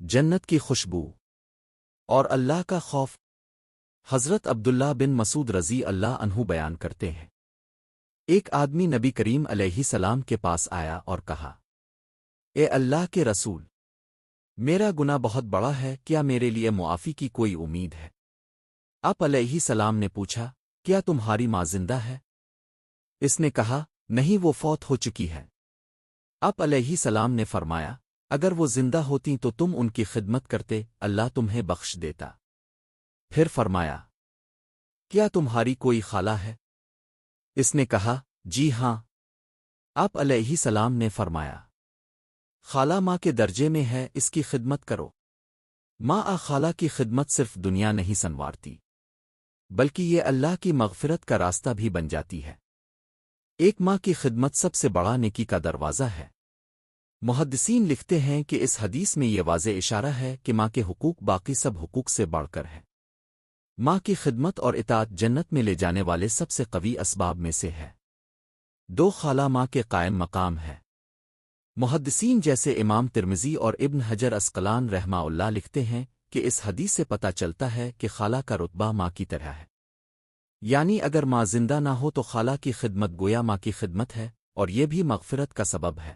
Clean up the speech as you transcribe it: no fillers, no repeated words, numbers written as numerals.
جنت کی خوشبو اور اللہ کا خوف۔ حضرت عبداللہ بن مسعود رضی اللہ عنہ بیان کرتے ہیں، ایک آدمی نبی کریم علیہ السلام کے پاس آیا اور کہا، اے اللہ کے رسول، میرا گناہ بہت بڑا ہے، کیا میرے لیے معافی کی کوئی امید ہے؟ آپ علیہ السلام نے پوچھا، کیا تمہاری ماں زندہ ہے؟ اس نے کہا، نہیں، وہ فوت ہو چکی ہے۔ آپ علیہ السلام نے فرمایا، اگر وہ زندہ ہوتیں تو تم ان کی خدمت کرتے، اللہ تمہیں بخش دیتا۔ پھر فرمایا، کیا تمہاری کوئی خالہ ہے؟ اس نے کہا، جی ہاں۔ آپ علیہ السلام نے فرمایا، خالہ ماں کے درجے میں ہے، اس کی خدمت کرو۔ ماں خالہ کی خدمت صرف دنیا نہیں سنوارتی، بلکہ یہ اللہ کی مغفرت کا راستہ بھی بن جاتی ہے۔ ایک ماں کی خدمت سب سے بڑا نیکی کا دروازہ ہے۔ محدثین لکھتے ہیں کہ اس حدیث میں یہ واضح اشارہ ہے کہ ماں کے حقوق باقی سب حقوق سے بڑھ کر ہے۔ ماں کی خدمت اور اطاعت جنت میں لے جانے والے سب سے قوی اسباب میں سے ہے۔ دو خالہ ماں کے قائم مقام ہے۔ محدثین جیسے امام ترمذی اور ابن حجر عسقلان رحمہ اللہ لکھتے ہیں کہ اس حدیث سے پتہ چلتا ہے کہ خالہ کا رتبہ ماں کی طرح ہے، یعنی اگر ماں زندہ نہ ہو تو خالہ کی خدمت گویا ماں کی خدمت ہے، اور یہ بھی مغفرت کا سبب ہے۔